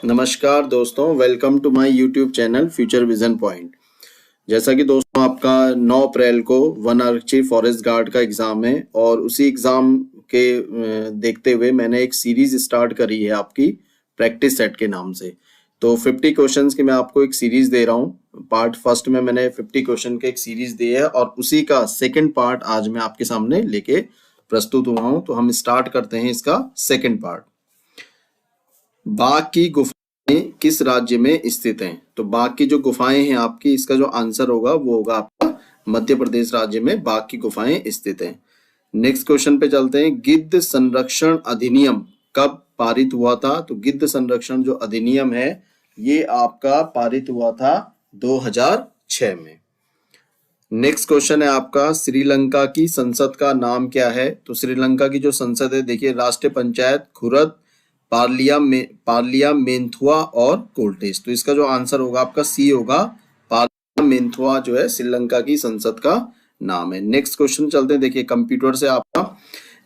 नमस्कार दोस्तों, welcome to my YouTube channel future vision point. जैसा कि दोस्तों आपका 9 अप्रैल को वन आर्ची फॉरेस्ट गार्ड का एग्ज़ाम है और उसी एग्ज़ाम के देखते हुए मैंने एक सीरीज़ स्टार्ट करी है आपकी प्रैक्टिस सेट के नाम से। तो 50 क्वेश्चंस की मैं आपको एक सीरीज़ दे रहा हूँ। पार्ट फर्स्ट में मैंने 50 क्वेश्चन के एक सीरीज़ दी है और उसी का सेकेंड पार्ट आज मैं आपके सामने लेके प्रस्तुत हुआ हूँ। तो हम स्टार्ट करते हैं इसका सेकेंड पार्ट। बाघ की गुफाएं किस राज्य में स्थित हैं? तो बाघ की जो गुफाएं हैं आपकी, इसका जो आंसर होगा वो होगा आपका मध्य प्रदेश राज्य में बाघ की गुफाएं स्थित हैं। नेक्स्ट क्वेश्चन पे चलते हैं। गिद्ध संरक्षण अधिनियम कब पारित हुआ था? तो गिद्ध संरक्षण जो अधिनियम है ये आपका पारित हुआ था 2006 में। नेक्स्ट क्वेश्चन है आपका, श्रीलंका की संसद का नाम क्या है? तो श्रीलंका की जो संसद है, देखिए, राष्ट्रीय पंचायत, खुरद, पार्लियामेंथुआ और कोल्टेस। तो इसका जो आंसर होगा आपका सी होगा, पार्लियामेंथुआ जो है श्रीलंका की संसद का नाम है। नेक्स्ट क्वेश्चन चलते हैं। देखिए, कंप्यूटर से आपका,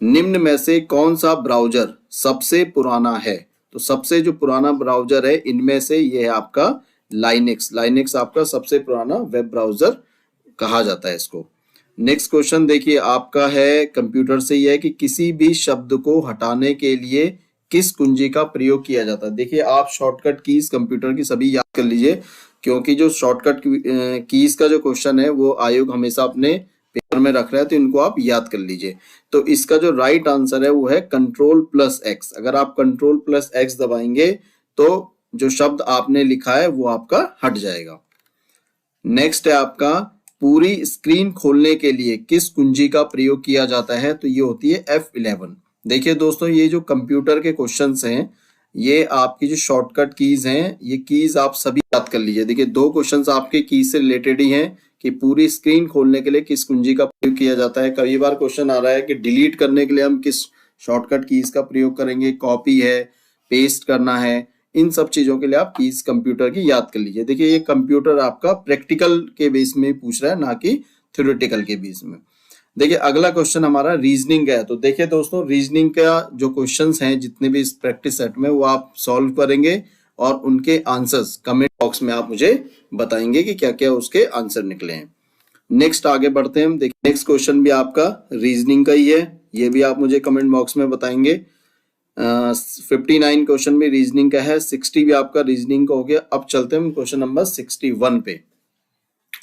निम्न में से कौन सा ब्राउजर सबसे पुराना है? तो सबसे जो पुराना ब्राउजर है इनमें से ये है आपका लाइनेक्स आपका सबसे पुराना वेब ब्राउजर कहा जाता है इसको। नेक्स्ट क्वेश्चन देखिए आपका है कंप्यूटर से, यह है कि किसी भी शब्द को हटाने के लिए किस कुंजी का प्रयोग किया जाता है? देखिए, आप शॉर्टकट कीज कंप्यूटर की सभी याद कर लीजिए, क्योंकि जो शॉर्टकट कीज का जो क्वेश्चन है वो आयोग हमेशा अपने पेपर में रख रहा है, तो इनको आप याद कर लीजिए। तो इसका जो राइट आंसर है वो है Ctrl+X। अगर आप Ctrl+X दबाएंगे तो जो शब्द आपने लिखा है वो आपका हट जाएगा। नेक्स्ट है आपका, पूरी स्क्रीन खोलने के लिए किस कुंजी का प्रयोग किया जाता है? तो ये होती है F11। देखिए दोस्तों, ये जो कंप्यूटर के क्वेश्चंस हैं, ये आपकी जो शॉर्टकट कीज हैं, ये कीज आप सभी याद कर लीजिए। देखिए, 2 क्वेश्चंस आपके कीज से रिलेटेड ही हैं कि पूरी स्क्रीन खोलने के लिए किस कुंजी का प्रयोग किया जाता है। कई बार क्वेश्चन आ रहा है कि डिलीट करने के लिए हम किस शॉर्टकट कीज का प्रयोग करेंगे, कॉपी है, पेस्ट करना है, इन सब चीजों के लिए आप कीज कंप्यूटर की याद कर लीजिए। देखिए, ये कंप्यूटर आपका प्रैक्टिकल के बेस में पूछ रहा है, ना कि थ्योरेटिकल के बेस में। देखिए, अगला क्वेश्चन हमारा रीजनिंग का है। तो देखिए दोस्तों, रीजनिंग का जो क्वेश्चंस हैं जितने भी इस प्रैक्टिस सेट में, वो आप सॉल्व करेंगे और उनके आंसर्स कमेंट बॉक्स में आप मुझे बताएंगे कि क्या क्या उसके आंसर निकले हैं। नेक्स्ट आगे बढ़ते हैं। देखिए, नेक्स्ट क्वेश्चन भी आपका रीजनिंग का ही है, ये भी आप मुझे कमेंट बॉक्स में बताएंगे। 59 क्वेश्चन भी रीजनिंग का है, 60 भी आपका रीजनिंग का हो गया। अब चलते हैं क्वेश्चन नंबर 61 पे।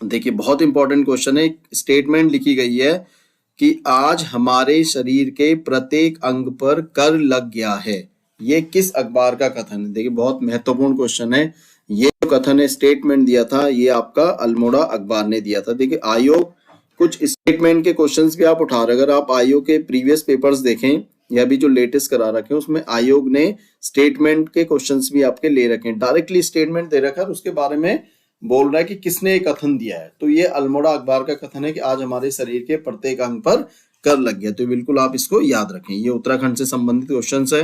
देखिए, बहुत इंपॉर्टेंट क्वेश्चन है। स्टेटमेंट लिखी गई है कि आज हमारे शरीर के प्रत्येक अंग पर कर लग गया है। ये किस अखबार का कथन है? देखिए, बहुत महत्वपूर्ण क्वेश्चन है। ये जो कथन है, स्टेटमेंट दिया था, ये आपका अल्मोड़ा अखबार ने दिया था। देखिए, आयोग कुछ स्टेटमेंट के क्वेश्चंस भी आप उठा रहे। अगर आप आयोग के प्रीवियस पेपर्स देखें या भी जो लेटेस्ट करा रखे हैं, उसमें आयोग ने स्टेटमेंट के क्वेश्चंस भी आपके ले रखे हैं। डायरेक्टली स्टेटमेंट दे रखा है, उसके बारे में बोल रहा है कि किसने ये कथन दिया है। तो ये अल्मोड़ा अखबार का कथन है कि आज हमारे शरीर के प्रत्येक अंग पर कर लग गया। तो बिल्कुल आप इसको याद रखें, ये उत्तराखंड से संबंधित क्वेश्चन है।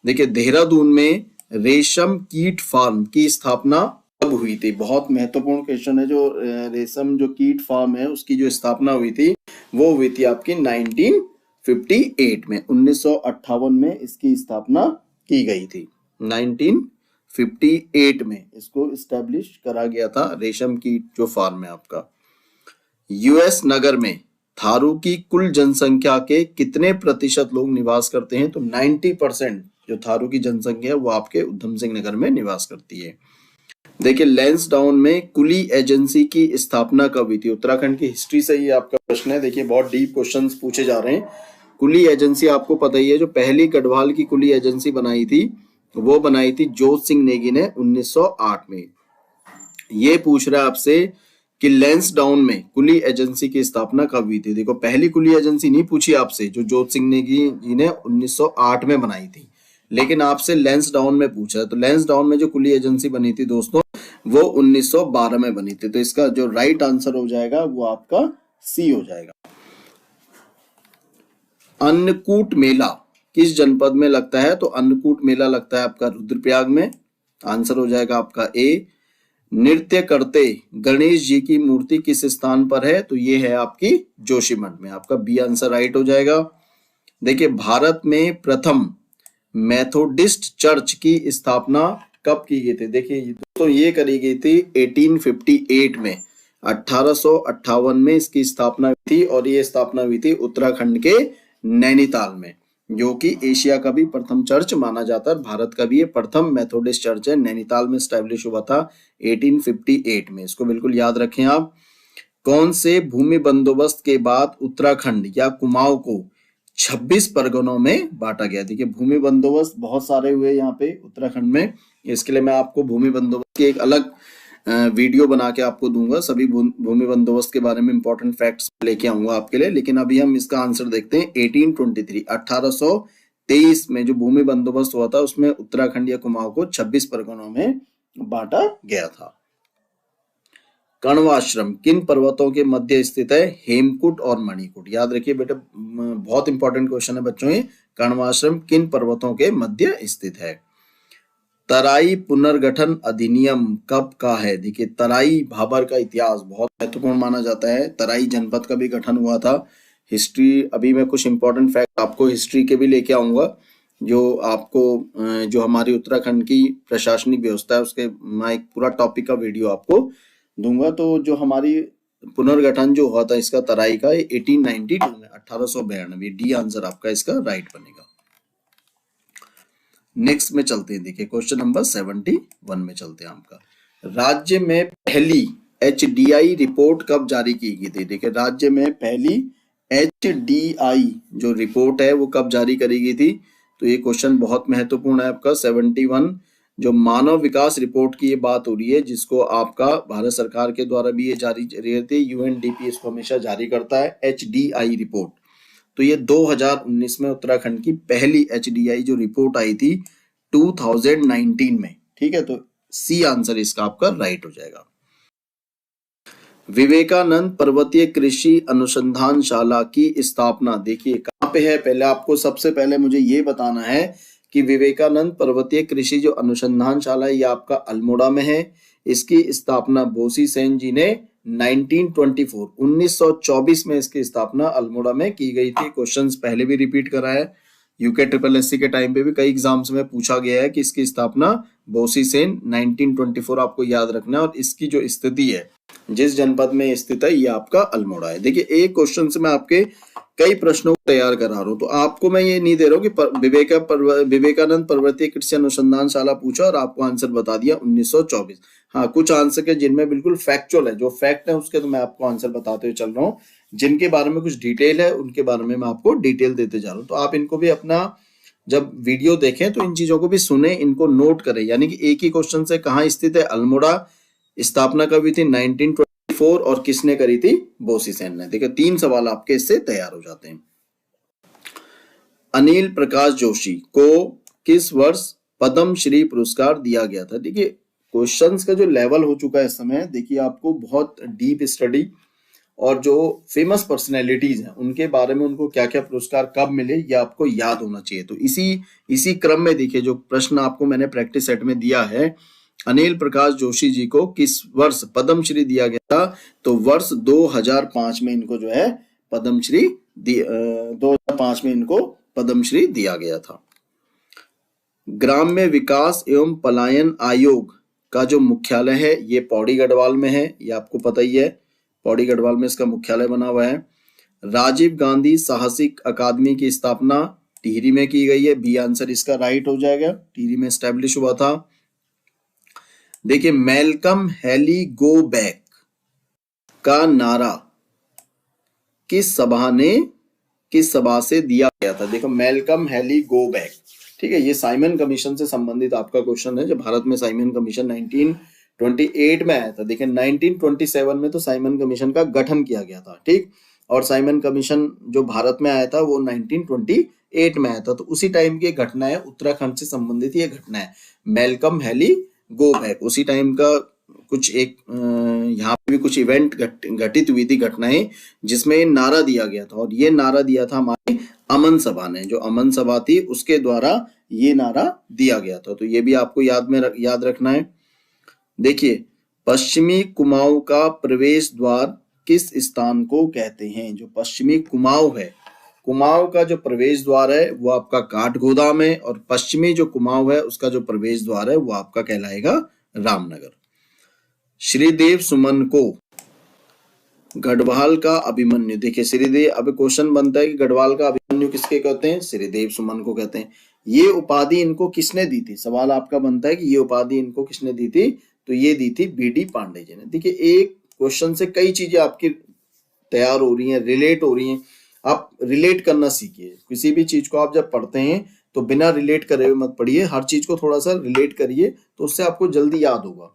देखिए, देहरादून में रेशम कीट फार्म की स्थापना कब हुई थी? बहुत महत्वपूर्ण क्वेश्चन है। जो रेशम जो कीट फार्म है उसकी जो स्थापना हुई थी वो हुई थी आपकी 1958 में। 1958 में इसकी स्थापना की गई थी। 1958 में इसको इस्टेब्लिश करा गया था, रेशम कीट जो फार्म है आपका। यूएस नगर में थारू की कुल जनसंख्या के कितने प्रतिशत लोग निवास करते हैं? तो 90% जो थारू की जनसंख्या है वो आपके उधम सिंह नगर में निवास करती है। देखिए, लैंसडाउन में कुली एजेंसी की स्थापना कब हुई थी? उत्तराखंड की हिस्ट्री से ये आपका प्रश्न है। देखिए, बहुत डीप क्वेश्चंस पूछे जा रहे हैं। कुली एजेंसी आपको पता ही है, जो पहली गढ़वाल की कुली एजेंसी बनाई थी वो बनाई थी जोत सिंह नेगी ने 1908 में। ये पूछ रहा है आपसे कि लैंसडाउन में कुली एजेंसी की स्थापना कब हुई थी। देखो, पहली कुली एजेंसी नहीं पूछी आपसे, जो जोत सिंह नेगी जी ने 1908 में बनाई थी, लेकिन आपसे लैंसडाउन में पूछा है। तो लैंसडाउन में जो कुली एजेंसी बनी थी दोस्तों, वो 1912 में बनी थी। तो इसका जो राइट आंसर हो जाएगा वो आपका सी हो जाएगा। अन्नकूट मेला किस जनपद में लगता है? तो अन्नकूट मेला लगता है आपका रुद्रप्रयाग में। आंसर हो जाएगा आपका ए। नृत्य करते गणेश जी की मूर्ति किस स्थान पर है? तो ये है आपकी जोशीमठ में। आपका बी आंसर राइट हो जाएगा। देखिए, भारत में प्रथम मेथोडिस्ट चर्च की स्थापना कब की गई थी? देखिए दोस्तों ये करी गई थी 1858 में, 1858 में इसकी स्थापना हुई थी और ये स्थापना हुई थी उत्तराखंड के नैनीताल में, जो कि एशिया का भी प्रथम चर्च माना जाता है। भारत का भी ये प्रथम मेथोडिस्ट चर्च है, नैनीताल में स्टैब्लिश हुआ था 1858 में। इसको बिल्कुल याद रखें आप। कौन से भूमि बंदोबस्त के बाद उत्तराखंड या कुमाऊं को 26 परगनों में बांटा गया? देखिए भूमि बंदोबस्त बहुत सारे हुए यहाँ पे उत्तराखंड में, इसके लिए मैं आपको भूमि बंदोबस्त की एक अलग वीडियो बना के आपको दूंगा। सभी भूमि बंदोबस्त के बारे में इंपॉर्टेंट फैक्ट्स लेके आऊंगा आपके लिए, लेकिन अभी हम इसका आंसर देखते हैं। 1823 1823 में जो भूमि बंदोबस्त हुआ था उसमें उत्तराखंड या कुमाऊं को 26 परगनों में बांटा गया था। कण्वाश्रम किन पर्वतों के मध्य स्थित है? हेमकुट और मणिकुट। याद रखिए बेटा, बहुत इंपॉर्टेंट क्वेश्चन है बच्चों ये। कण्वाश्रम किन पर्वतों के मध्य स्थित है? तराई पुनर्गठन अधिनियम कब का है? देखिए तराई भाबर का इतिहास बहुत महत्वपूर्ण माना जाता है। तराई जनपद का भी गठन हुआ था। हिस्ट्री, अभी मैं कुछ इंपॉर्टेंट फैक्ट आपको हिस्ट्री के भी लेके आऊंगा, जो आपको जो हमारी उत्तराखंड की प्रशासनिक व्यवस्था है उसके मैं एक पूरा टॉपिक का वीडियो आपको दूंगा। तो जो हमारी पुनर्गठन जो हुआ था इसका तराई का 1892 में, 1892। डी आंसर आपका इसका राइट बनेगा। नेक्स्ट में चलते हैं, देखिए क्वेश्चन नंबर 71 में चलते हैं आपका। राज्य में पहली HDI रिपोर्ट कब जारी की गई थी? देखिए राज्य में पहली HDI जो रिपोर्ट है वो कब जारी करी गई थी? तो ये क्वेश्चन बहुत महत्वपूर्ण है आपका। 71 जो मानव विकास रिपोर्ट की ये बात हो रही है, जिसको आपका भारत सरकार के द्वारा भी ये जारी रहती है। UNDP इसको हमेशा जारी करता है HDI रिपोर्ट। तो ये 2019 में उत्तराखंड की पहली HDI जो रिपोर्ट आई थी 2019 में, ठीक है। तो सी आंसर इसका आपका राइट हो जाएगा। विवेकानंद पर्वतीय कृषि अनुसंधानशाला की स्थापना देखिए कहाँ पे है? पहले आपको सबसे पहले मुझे ये बताना है कि विवेकानंद पर्वतीय कृषि जो अनुसंधानशाला है ये आपका अल्मोड़ा में है। इसकी स्थापना बोसी सेन जी ने 1924 में इसकी स्थापना अल्मोड़ा में की गई थी। क्वेश्चंस पहले भी रिपीट करा है, यूके SSC के टाइम पे भी कई एग्जाम्स में पूछा गया है कि इसकी स्थापना बोसी सेन 1924 आपको याद रखना है। और इसकी जो स्थिति है, जिस जनपद में स्थित है, ये आपका अल्मोड़ा है। देखिए एक क्वेश्चन से मैं आपके कई प्रश्नों को तैयार करा रहा हूँ, तो आपको मैं ये नहीं दे रहा हूँ कि विवेकानंद पर्वतीय कृषि अनुसंधानशाला पूछा और आपको आंसर बता दिया 1924। हाँ कुछ आंसर के जिनमें बिल्कुल फैक्चुअल है, जो फैक्ट है उसके तो मैं आपको आंसर बताते हुए चल रहा हूँ। जिनके बारे में कुछ डिटेल है उनके बारे में मैं आपको डिटेल देते जा रहा हूँ। तो आप इनको भी अपना जब वीडियो देखें तो इन चीजों को भी सुने, इनको नोट करें। यानी कि एक ही क्वेश्चन से कहाँ स्थित है अल्मोड़ा, स्थापना कब हुई थी 1924 और किसने करी थी? बोसी सेन ने। देखिए 3 सवाल आपके इससे तैयार हो जाते हैं। अनिल प्रकाश जोशी को किस वर्ष पद्म श्री पुरस्कार दिया गया था? देखिए क्वेश्चंस का जो लेवल हो चुका है इस समय, देखिए आपको बहुत डीप स्टडी और जो फेमस पर्सनैलिटीज हैं उनके बारे में, उनको क्या क्या पुरस्कार कब मिले, ये आपको याद होना चाहिए। तो इसी क्रम में देखिए जो प्रश्न आपको मैंने प्रैक्टिस सेट में दिया है, अनिल प्रकाश जोशी जी को किस वर्ष पद्म श्री दिया गया था? तो वर्ष 2005 में इनको जो है पद्म श्री 2005 में इनको पद्म श्री दिया गया था। ग्राम्य विकास एवं पलायन आयोग का जो मुख्यालय है ये पौड़ी गढ़वाल में है, ये आपको पता ही है। पौड़ी गढ़वाल में इसका मुख्यालय बना हुआ है। राजीव गांधी साहसिक अकादमी की स्थापना टिहरी में की गई है। बी आंसर इसका राइट हो जाएगा, टिहरी में स्टैब्लिश हुआ था। देखिए मैल्कम हैली गो बैक का नारा किस सभा से दिया गया था? देखो मैल्कम हैली गो बैक, ठीक है, ये साइमन कमीशन से संबंधित आपका क्वेश्चन है। जब भारत में साइमन कमीशन 1928 में आया था। देखिए 1927 में तो साइमन कमीशन का गठन किया गया था, ठीक। और साइमन कमीशन जो भारत में आया था वो 1928 में आया था। तो उसी टाइम की घटना है, उत्तराखंड से संबंधित ये घटना है, मैल्कम हैली गो बैक। उसी टाइम का कुछ एक यहाँ पे भी कुछ इवेंट घटित हुई थी, घटनाएं, जिसमें नारा दिया गया था। और ये नारा दिया था हमारी अमन सभा ने, जो अमन सभा थी उसके द्वारा ये नारा दिया गया था। तो ये भी आपको याद रखना है। देखिए पश्चिमी कुमाऊं का प्रवेश द्वार किस स्थान को कहते हैं? जो पश्चिमी कुमाऊं है, कुमाऊं का जो प्रवेश द्वार है वो आपका काठगोदाम है, और पश्चिमी जो कुमाऊं है उसका जो प्रवेश द्वार है वो आपका कहलाएगा रामनगर। श्रीदेव सुमन को गढ़वाल का अभिमन्यु, देखिए श्रीदेव, अब क्वेश्चन बनता है कि गढ़वाल का अभिमन्यु किसके कहते हैं? श्रीदेव सुमन को कहते हैं। ये उपाधि इनको किसने दी थी? सवाल आपका बनता है कि ये उपाधि इनको किसने दी थी? तो ये दी थी बीडी पांडे जी ने। देखिए एक क्वेश्चन से कई चीजें आपकी तैयार हो रही हैं, रिलेट हो रही हैं। आप रिलेट करना सीखिए। किसी भी चीज को आप जब पढ़ते हैं तो बिना रिलेट करे हुए मत पढ़िए, हर चीज को थोड़ा सा रिलेट करिए, तो उससे आपको जल्दी याद होगा।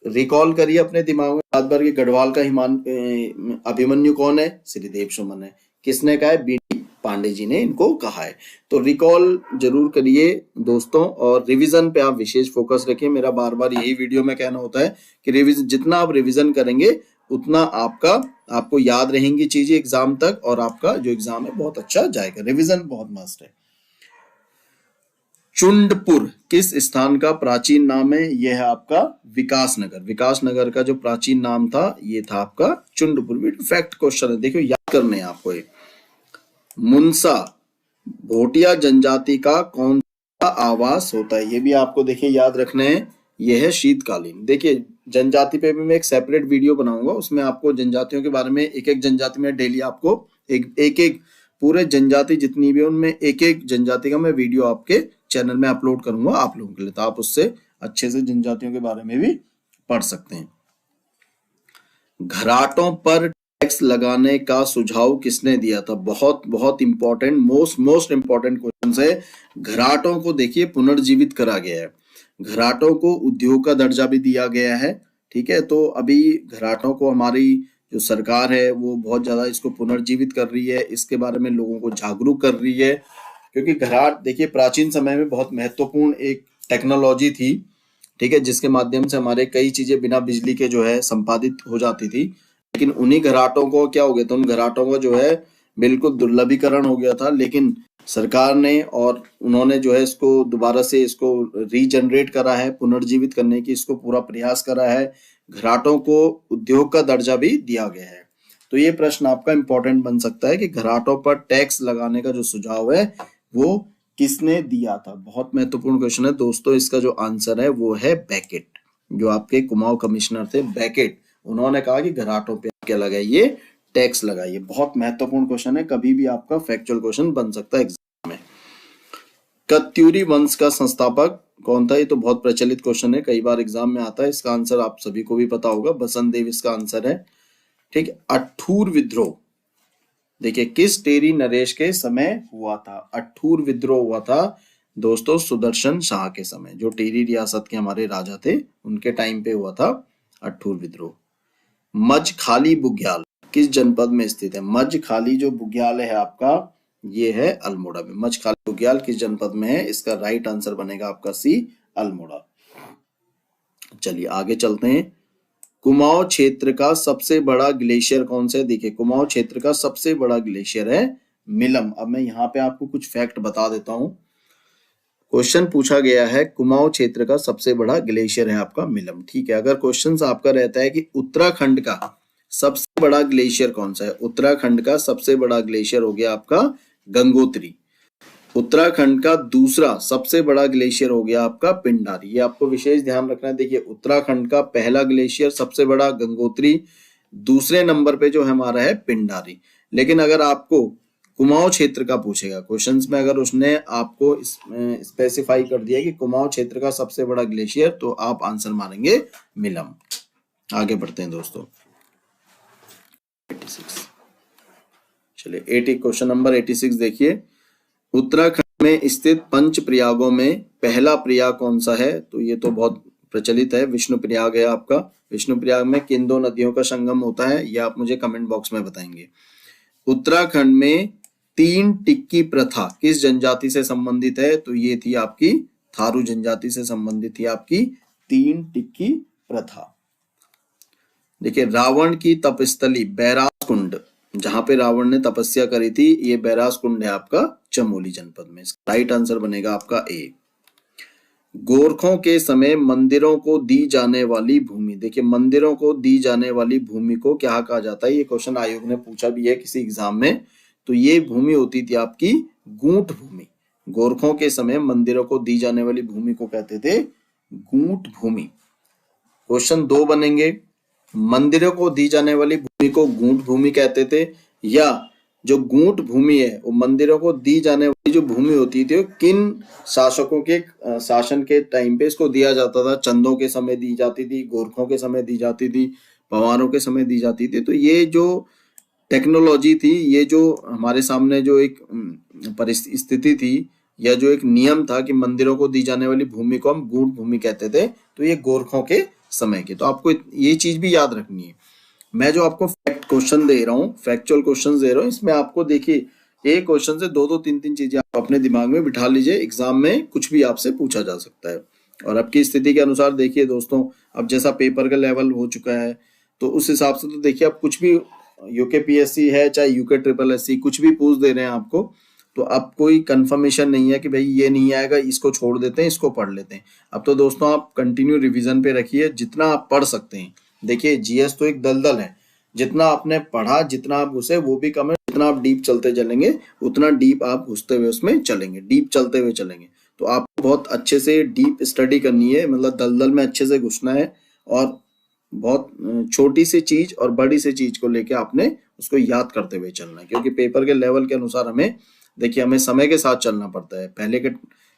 रिकॉल करिए अपने दिमाग में बात बार कि गढ़वाल का अभिमन्यु कौन है? श्रीदेव सुमन है। किसने कहा है? बीडी पांडे जी ने इनको कहा है। तो रिकॉल जरूर करिए दोस्तों, और रिवीजन पे आप विशेष फोकस रखिए। मेरा बार बार यही वीडियो में कहना होता है कि रिवीजन, जितना आप रिवीजन करेंगे उतना आपको याद रहेंगी चीजें एग्जाम तक, और आपका जो एग्जाम है बहुत अच्छा जाएगा। रिवीजन बहुत मस्ट है। चुंडपुर किस स्थान का प्राचीन नाम है? यह है आपका विकासनगर। विकासनगर का जो प्राचीन नाम था ये था आपका चुंडपुर। फैक्ट क्वेश्चन है, देखो याद करने हैं आपको ये। मुंसा भोटिया जनजाति का कौन सा आवास होता है? ये भी आपको देखिए याद रखने हैं। यह है शीतकालीन। देखिए जनजाति पे भी मैं एक सेपरेट वीडियो बनाऊंगा, उसमें आपको जनजातियों के बारे में, एक एक जनजाति में डेली आपको एक पूरे जनजाति जितनी भी है उनमें एक एक जनजाति का मैं वीडियो आपके चैनल में अपलोड करूंगा आप लोगों के लिए, तो आप उससे अच्छे से जनजातियों के बारे में भी पढ़ सकते हैं। घराटों पर टैक्स लगाने का सुझाव किसने दिया था? बहुत बहुत इंपॉर्टेंट, मोस्ट इंपॉर्टेंट क्वेश्चन है। घराटों को देखिए पुनर्जीवित करा गया है, घराटों को उद्योग का दर्जा भी दिया गया है। ठीक है, तो अभी घराटों को हमारी जो सरकार है वो बहुत ज्यादा इसको पुनर्जीवित कर रही है, इसके बारे में लोगों को जागरूक कर रही है। क्योंकि घराट देखिए प्राचीन समय में बहुत महत्वपूर्ण एक टेक्नोलॉजी थी, ठीक है, जिसके माध्यम से हमारे कई चीजें बिना बिजली के जो है संपादित हो जाती थी। लेकिन उन्हीं घराटों को क्या हो गया था, उन घराटों को जो है बिल्कुल दुर्लभीकरण हो गया था। लेकिन सरकार ने और उन्होंने जो है इसको दोबारा से इसको रीजनरेट करा है, पुनर्जीवित करने की इसको पूरा प्रयास करा है। घराटों को उद्योग का दर्जा भी दिया गया है। तो ये प्रश्न आपका इंपॉर्टेंट बन सकता है कि घराटों पर टैक्स लगाने का जो सुझाव है वो किसने दिया था? बहुत महत्वपूर्ण क्वेश्चन है दोस्तों। इसका जो आंसर है वो है बेकेट, जो आपके कुमाऊं कमिश्नर थे बेकेट। उन्होंने कहा कि घराटों पे क्या लगाइए? टैक्स लगाइए। बहुत महत्वपूर्ण क्वेश्चन है, कभी भी आपका फैक्चुअल क्वेश्चन बन सकता है एग्जाम में। कत्यूरी वंश का संस्थापक कौन था? ये तो बहुत प्रचलित क्वेश्चन है, कई बार एग्जाम में आता है। इसका आंसर आप सभी को भी पता होगा, बसंत देव इसका आंसर है। ठीक है, अठूर विद्रोह देखिए किस टेरी नरेश के समय हुआ था? अठूर विद्रोह हुआ था दोस्तों सुदर्शन शाह के समय, जो टेरी रियासत के हमारे राजा थे उनके टाइम पे हुआ था अठूर विद्रोह। मजखाली बुग्याल किस जनपद में स्थित है? मजखाली जो बुग्याल है आपका ये है अल्मोड़ा में। मजखाली बुग्याल किस जनपद में है? इसका राइट आंसर बनेगा आपका सी, अल्मोड़ा। चलिए आगे चलते हैं। कुमाऊं क्षेत्र का सबसे बड़ा ग्लेशियर कौन सा है? देखिए कुमाऊं क्षेत्र का सबसे बड़ा ग्लेशियर है मिलम। अब मैं यहाँ पे आपको कुछ फैक्ट बता देता हूं। क्वेश्चन पूछा गया है कुमाऊं क्षेत्र का सबसे बड़ा ग्लेशियर है आपका मिलम। ठीक है, अगर क्वेश्चन आपका रहता है कि उत्तराखंड का सबसे बड़ा ग्लेशियर कौन सा है? उत्तराखंड का सबसे बड़ा ग्लेशियर हो गया आपका गंगोत्री। उत्तराखंड का दूसरा सबसे बड़ा ग्लेशियर हो गया आपका पिंडारी। ये आपको विशेष ध्यान रखना है। देखिए उत्तराखंड का पहला ग्लेशियर सबसे बड़ा गंगोत्री, दूसरे नंबर पे जो हमारा है पिंडारी। लेकिन अगर आपको कुमाऊं क्षेत्र का पूछेगा क्वेश्चंस में, अगर उसने आपको स्पेसिफाई कर दिया कि कुमाऊं क्षेत्र का सबसे बड़ा ग्लेशियर, तो आप आंसर मारेंगे मिलम। आगे बढ़ते हैं दोस्तों। 86 चलिए 80 क्वेश्चन नंबर 86 देखिए। उत्तराखंड में स्थित पंच प्रयागों में पहला प्रयाग कौन सा है? तो ये तो बहुत प्रचलित है, विष्णु प्रयाग है आपका। विष्णु प्रयाग में किन दो नदियों का संगम होता है? ये आप मुझे कमेंट बॉक्स में बताएंगे। उत्तराखंड में तीन टिक्की प्रथा किस जनजाति से संबंधित है? तो ये थी आपकी थारू जनजाति से संबंधित थी आपकी तीन टिक्की प्रथा। देखिए रावण की तपस्थली बैरास कुंड, जहां पे रावण ने तपस्या करी थी, ये बैरास कुंड है आपका चमोली जनपद में। इसका राइट आंसर बनेगा आपका ए। गोरखों के समय मंदिरों को दी जाने वाली भूमि, देखिए मंदिरों को दी जाने वाली भूमि को क्या कहा जाता है? ये क्वेश्चन आयोग ने पूछा भी है किसी एग्जाम में। तो ये भूमि होती थी आपकी गूंठ भूमि। गोरखों के समय मंदिरों को दी जाने वाली भूमि को कहते थे गूंठ भूमि। क्वेश्चन 2 बनेंगे, मंदिरों को दी जाने वाली भूमि को गूंठ भूमि कहते थे, या जो गूंठ भूमि है वो मंदिरों को दी जाने वाली जो भूमि होती थी वो किन शासकों के शासन के टाइम पे इसको दिया जाता था? चंदों के समय दी जाती थी, गोरखों के समय दी जाती थी, पवारों के समय दी जाती थी। तो ये जो टेक्नोलॉजी थी, ये जो हमारे सामने जो एक परिस्थिति थी या जो एक नियम था कि मंदिरों को दी जाने वाली भूमि को हम गूढ़ भूमि कहते थे, तो ये गोरखों के समय के। तो आपको ये चीज भी याद रखनी है। मैं जो आपको फैक्ट क्वेश्चन दे रहा हूँ, फैक्चुअल क्वेश्चन दे रहा हूँ, इसमें आपको देखिए एक क्वेश्चन से दो दो तीन तीन चीजें आप अपने दिमाग में बिठा लीजिए, एग्जाम में कुछ भी आपसे पूछा जा सकता है। और आपकी स्थिति के अनुसार देखिए दोस्तों, अब जैसा पेपर का लेवल हो चुका है तो उस हिसाब से तो देखिए, आप कुछ भी यूकेपीएससी है चाहे यूके ट्रिपल एससी कुछ भी पूछ दे रहे हैं आपको, तो अब कोई कंफर्मेशन नहीं है कि भाई ये नहीं आएगा इसको छोड़ देते हैं इसको पढ़ लेते हैं। अब तो दोस्तों आप कंटिन्यू रिवीजन पे रखिए जितना आप पढ़ सकते हैं। देखिए जीएस तो एक दलदल है, जितना आपने पढ़ा जितना आप घुसे वो भी कम है, जितना आप डीप चलते चलेंगे उतना डीप आप घुसते हुए उसमें चलेंगे, डीप चलते हुए चलेंगे। तो आपको बहुत अच्छे से डीप स्टडी करनी है, मतलब दलदल में अच्छे से घुसना है, और बहुत छोटी सी चीज और बड़ी सी चीज को लेके आपने उसको याद करते हुए चलना है, क्योंकि पेपर के लेवल के अनुसार हमें देखिए हमें समय के साथ चलना पड़ता है। पहले के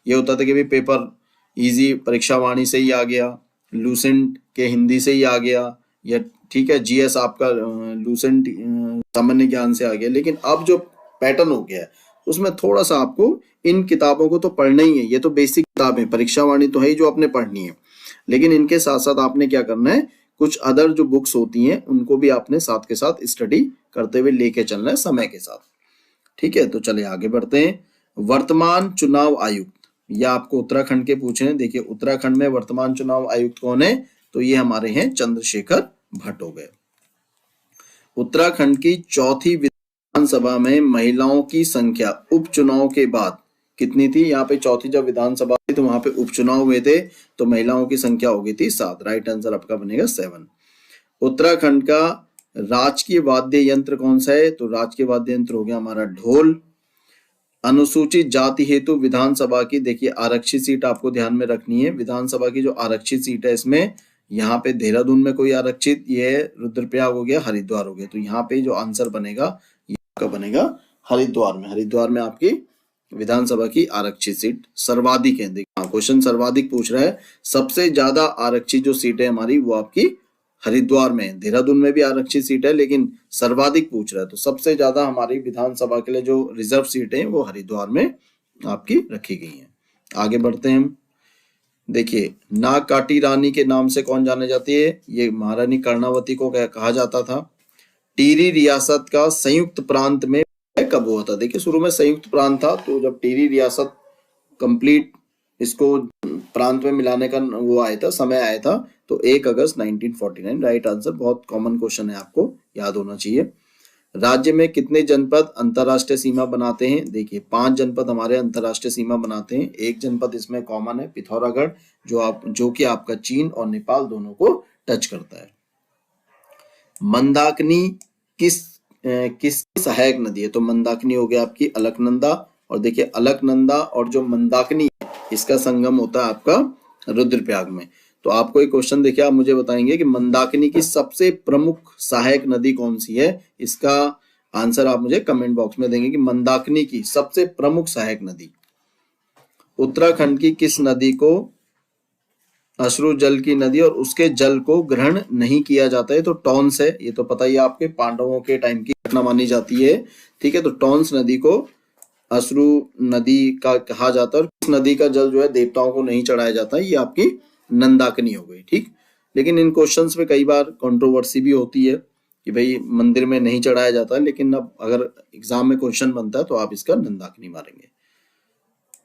ये होता था कि भाई पेपर इजी परीक्षा वाणी से ही आ गया, लूसेंट के हिंदी से ही आ गया, या ठीक है जीएस आपका लूसेंट सामान्य ज्ञान से आ गया। लेकिन अब जो पैटर्न हो गया है उसमें थोड़ा सा आपको इन किताबों को तो पढ़ना ही है, ये तो बेसिक किताब है, परीक्षा वाणी तो है ही जो आपने पढ़नी है, लेकिन इनके साथ साथ आपने क्या करना है, कुछ अदर जो बुक्स होती हैं उनको भी आपने साथ के साथ स्टडी करते हुए लेके चलना है समय के साथ। ठीक है, तो चलिए आगे बढ़ते हैं। वर्तमान चुनाव आयुक्त, या आपको उत्तराखंड के पूछे हैं। देखिए उत्तराखंड में वर्तमान चुनाव आयुक्त कौन है? तो ये हमारे हैं चंद्रशेखर भट्ट हो गए। उत्तराखंड की चौथी विधानसभा में महिलाओं की संख्या उपचुनाव के बाद कितनी थी? यहाँ पे चौथी जब विधानसभा थी तो वहां पे उपचुनाव हुए थे, तो महिलाओं की संख्या हो गई थी 7। राइट आंसर आपका बनेगा 7। उत्तराखंड का राजकीय वाद्य यंत्र कौन सा है? तो राजकीय वाद्य यंत्र हो गया हमारा ढोल। अनुसूचित जाति हेतु विधानसभा की, देखिए आरक्षित सीट आपको ध्यान में रखनी है। विधानसभा की जो आरक्षित सीट है इसमें यहाँ पे देहरादून में कोई आरक्षित, ये रुद्रप्रयाग हो गया, हरिद्वार हो गया। तो यहाँ पे जो आंसर बनेगा ये आपका बनेगा हरिद्वार में। हरिद्वार में आपकी विधानसभा की आरक्षित सीट सर्वाधिक है। देखिए क्वेश्चन सर्वाधिक पूछ रहा है, सबसे ज्यादा आरक्षित जो सीट है हमारी वो आपकी हरिद्वार में है। देहरादून में भी आरक्षित सीट है लेकिन सर्वाधिक पूछ रहा है, तो सबसे ज्यादा हमारी विधानसभा के लिए जो रिजर्व सीट है वो हरिद्वार में आपकी रखी गई है। आगे बढ़ते हैं हम। देखिए नाग काटी रानी के नाम से कौन जाने जाती है? ये महारानी कर्णावती को कहा जाता था। टिहरी रियासत का संयुक्त प्रांत में कब हुआ था? देखिए शुरू में संयुक्त प्रांत था, तो जब टिहरी रियासत कंप्लीट इसको प्रांत में मिलाने का वो आया था, समय आया था, तो 1 अगस्त 1949। राइट आंसर, बहुत कॉमन क्वेश्चन है, आपको याद होना चाहिए। राज्य में कितने जनपद अंतरराष्ट्रीय सीमा बनाते हैं? देखिए 5 जनपद हमारे अंतरराष्ट्रीय सीमा बनाते हैं। एक जनपद इसमें कॉमन है, पिथौरागढ़, जो कि आपका चीन और नेपाल दोनों को टच करता है। मंदाकिनी किस सहायक नदी है? तो मंदाकिनी हो गया आपकी अलकनंदा, और देखिए अलकनंदा और जो मंदाकिनी इसका संगम होता है आपका रुद्रप्रयाग में। तो आपको एक क्वेश्चन देखिए, आप मुझे बताएंगे कि मंदाकिनी की सबसे प्रमुख सहायक नदी कौन सी है? इसका आंसर आप मुझे कमेंट बॉक्स में देंगे कि मंदाकिनी की सबसे प्रमुख सहायक नदी। उत्तराखंड की किस नदी को अश्रु जल की नदी और उसके जल को ग्रहण नहीं किया जाता है? तो टॉन्स है, ये तो पता ही आपके पांडवों के टाइम की घटना मानी जाती है। ठीक है, तो टॉन्स नदी को अश्रु नदी का कहा जाता है, और इस नदी का जल जो है देवताओं को नहीं चढ़ाया जाता है, ये आपकी नंदाकिनी हो गई। ठीक, लेकिन इन क्वेश्चंस में कई बार कंट्रोवर्सी भी होती है कि भाई मंदिर में नहीं चढ़ाया जाता है, लेकिन अब अगर एग्जाम में क्वेश्चन बनता है तो आप इसका नंदाकिनी मारेंगे।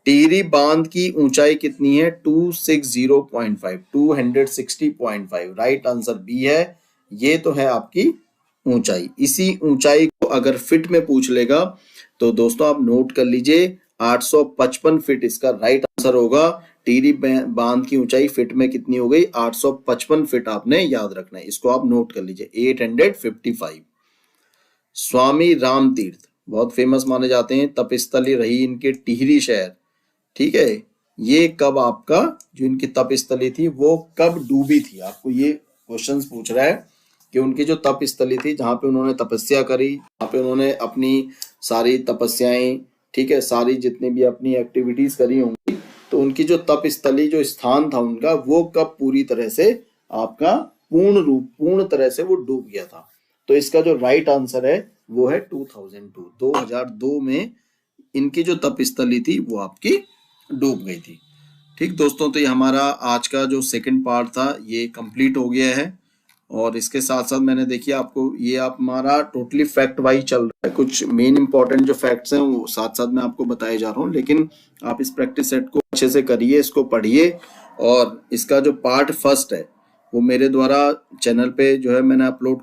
टिहरी बांध की ऊंचाई कितनी है? 260.5, 260.5। राइट आंसर बी है, ये तो है आपकी ऊंचाई। इसी ऊंचाई को अगर फीट में पूछ लेगा तो दोस्तों आप नोट कर लीजिए 855 फीट इसका राइट आंसर होगा। टिहरी बांध की ऊंचाई फीट में कितनी हो गई? 855 फीट आपने याद रखना है, इसको आप नोट कर लीजिए 855। स्वामी राम तीर्थ, बहुत फेमस माने जाते हैं। तपस्थली रही इनके टिहरी शहर, ठीक है। ये कब आपका जो इनकी तपस्थली थी वो कब डूबी थी, आपको ये क्वेश्चंस पूछ रहा है कि उनकी जो तपस्थली थी जहाँ पे उन्होंने तपस्या करी, जहाँ पे उन्होंने अपनी सारी तपस्याएं, ठीक है, सारी जितनी भी अपनी एक्टिविटीज करी होंगी, तो उनकी जो तपस्थली जो स्थान था उनका वो कब पूरी तरह से आपका पूर्ण तरह से वो डूब गया था। तो इसका जो राइट आंसर है वो है 2002 में इनकी जो तपस्थली थी वो आपकी डूब गई थी। ठीक दोस्तों, तो ये हमारा आज का जो सेकंड पार्ट था ये कंप्लीट हो गया है। और इसके साथ साथ मैंने देखिए आपको ये आप हमारा टोटली फैक्ट वाइज चल रहा है, कुछ मेन इंपॉर्टेंट जो फैक्ट्स हैं वो साथ साथ मैं आपको बताए जा रहा हूँ, लेकिन आप इस प्रैक्टिस सेट को अच्छे से करिए, इसको पढ़िए। और इसका जो पार्ट फर्स्ट है वो मेरे द्वारा चैनल पे जो है मैंने अपलोड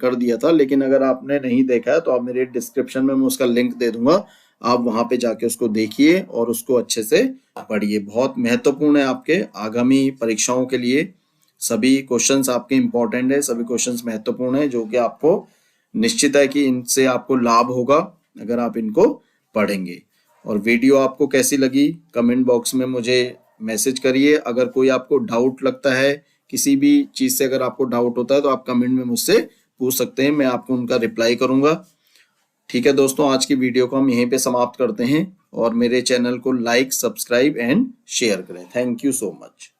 कर दिया था, लेकिन अगर आपने नहीं देखा है तो आप मेरे डिस्क्रिप्शन में मैं उसका लिंक दे दूंगा, आप वहां पे जाके उसको देखिए और उसको अच्छे से पढ़िए। बहुत महत्वपूर्ण है आपके आगामी परीक्षाओं के लिए, सभी क्वेश्चंस आपके इंपॉर्टेंट है, सभी क्वेश्चंस महत्वपूर्ण है, जो कि आपको निश्चित है कि इनसे आपको लाभ होगा अगर आप इनको पढ़ेंगे। और वीडियो आपको कैसी लगी कमेंट बॉक्स में मुझे मैसेज करिए। अगर कोई आपको डाउट लगता है, किसी भी चीज से अगर आपको डाउट होता है तो आप कमेंट में मुझसे पूछ सकते हैं, मैं आपको उनका रिप्लाई करूंगा। ठीक है दोस्तों, आज की वीडियो को हम यहीं पे समाप्त करते हैं और मेरे चैनल को लाइक, सब्सक्राइब एंड शेयर करें। Thank you so much.